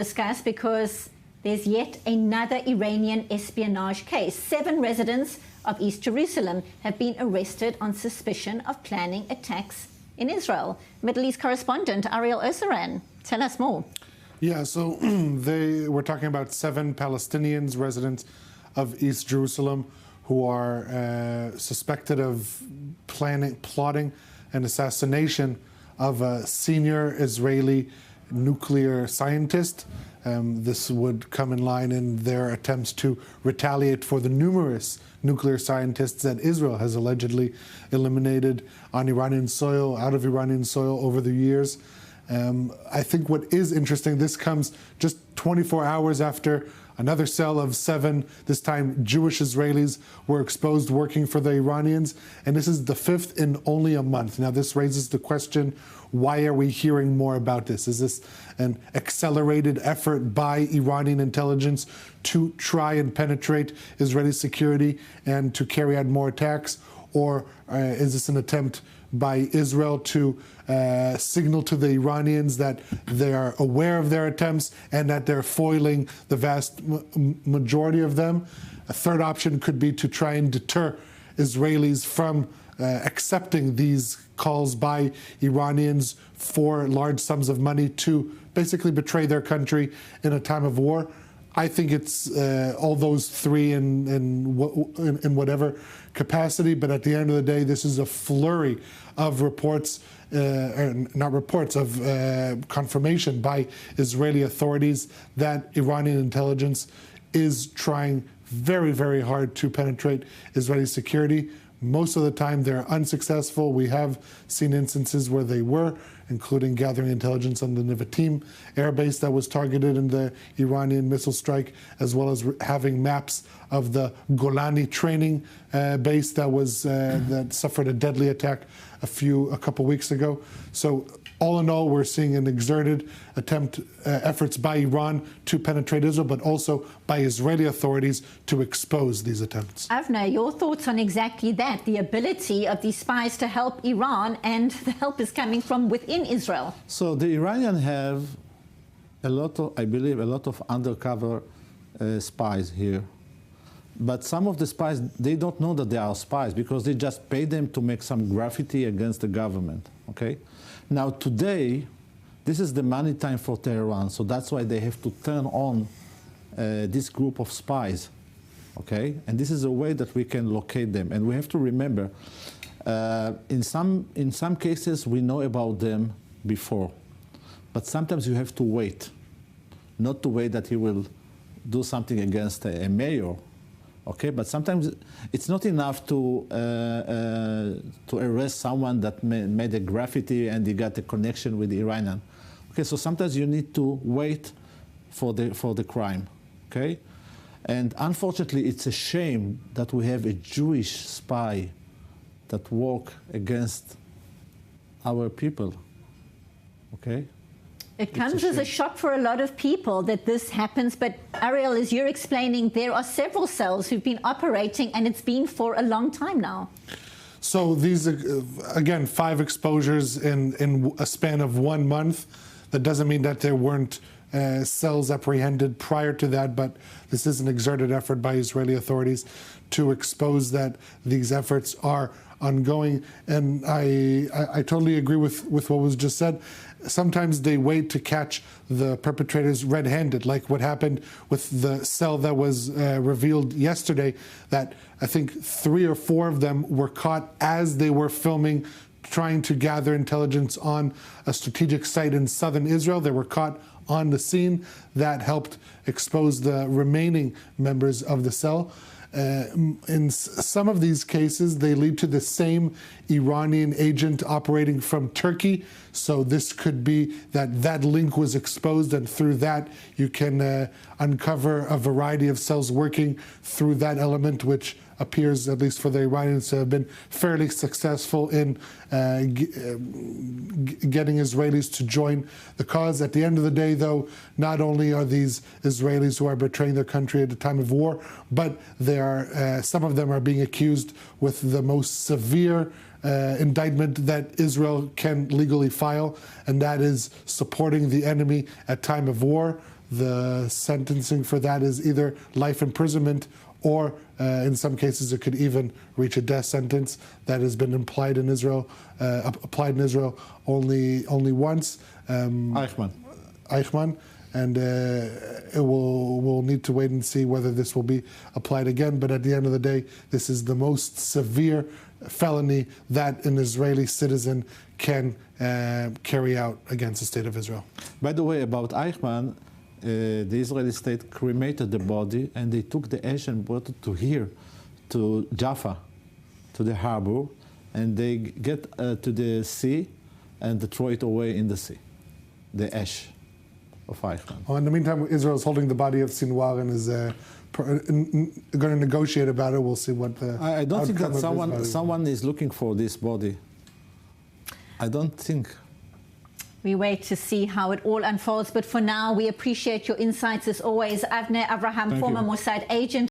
discuss because there's yet another Iranian espionage case. 7 residents of East Jerusalem have been arrested on suspicion of planning attacks in Israel. Middle East correspondent Ariel Osaran, tell us more. Yeah, so they were talking about 7 Palestinians, residents of East Jerusalem, who are suspected of plotting an assassination of a senior Israeli nuclear scientist. This would come in line in their attempts to retaliate for the numerous nuclear scientists that Israel has allegedly eliminated on Iranian soil, out of Iranian soil over the years. I think what is interesting, this comes just 24 hours after another cell of 7, this time Jewish Israelis, were exposed working for the Iranians. And this is the 5th in only a month. Now, this raises the question, why are we hearing more about this? Is this an accelerated effort by Iranian intelligence to try and penetrate Israeli security and to carry out more attacks? Or is this an attempt by Israel to signal to the Iranians that they are aware of their attempts and that they're foiling the vast majority of them? A third option could be to try and deter Israelis from accepting these calls by Iranians for large sums of money to basically betray their country in a time of war. I think it's all those 3 in whatever capacity, but at the end of the day, this is a flurry of reports, not reports, of confirmation by Israeli authorities that Iranian intelligence is trying very, very hard to penetrate Israeli security. Most of the time, they're unsuccessful. We have seen instances where they were, including gathering intelligence on the Nevatim air base that was targeted in the Iranian missile strike, as well as having maps of the Golani training base that was that suffered a deadly attack a couple weeks ago. So all in all, we're seeing an exerted efforts by Iran to penetrate Israel, but also by Israeli authorities to expose these attempts. Avner, your thoughts on exactly that, the ability of these spies to help Iran, and the help is coming from within Israel? So the Iranians have I believe, a lot of undercover spies here. But some of the spies, they don't know that they are spies because they just pay them to make some graffiti against the government, okay? Now today, this is the money time for Tehran, so that's why they have to turn on this group of spies, okay? And this is a way that we can locate them. And we have to remember, in some cases, we know about them before. But sometimes you have to wait, not to wait that he will do something against a mayor, okay? But sometimes it's not enough to arrest someone that made a graffiti and he got a connection with the Iranian. Okay, so sometimes you need to wait for the crime, okay? And unfortunately, it's a shame that we have a Jewish spy that work against our people, okay? It comes as a shock for a lot of people that this happens, but Ariel, as you're explaining, there are several cells who've been operating, and it's been for a long time now. So these, again, 5 exposures in a span of 1 month. That doesn't mean that there weren't cells apprehended prior to that, but this is an exerted effort by Israeli authorities to expose that these efforts are ongoing. And I totally agree with what was just said. Sometimes they wait to catch the perpetrators red-handed, like what happened with the cell that was revealed yesterday, that I think 3 or 4 of them were caught as they were filming, trying to gather intelligence on a strategic site in southern Israel. They were caught on the scene. That helped expose the remaining members of the cell. In some of these cases, they lead to the same Iranian agent operating from Turkey. So this could be that link was exposed, and through that you can uncover a variety of cells working through that element, which appears, at least for the Iranians, to have been fairly successful in getting Israelis to join the cause. At the end of the day, though, not only are these Israelis who are betraying their country at a time of war, but they are, some of them are being accused with the most severe indictment that Israel can legally file, and that is supporting the enemy at time of war. The sentencing for that is either life imprisonment or in some cases it could even reach a death sentence. That has been applied in Israel only once. Eichmann. And we'll need to wait and see whether this will be applied again. But at the end of the day, this is the most severe felony that an Israeli citizen can carry out against the state of Israel. By the way, about Eichmann, the Israeli state cremated the body and they took the ash and brought it to here, to Jaffa, to the harbor, and they get to the sea and throw it away in the sea, the ash of Eichmann. Well, in the meantime, Israel is holding the body of Sinwar and is going to negotiate about it. We'll see what the I don't think that someone is looking for this body. I don't think. We wait to see how it all unfolds. But for now, we appreciate your insights as always. Avner Avraham, former Mossad agent.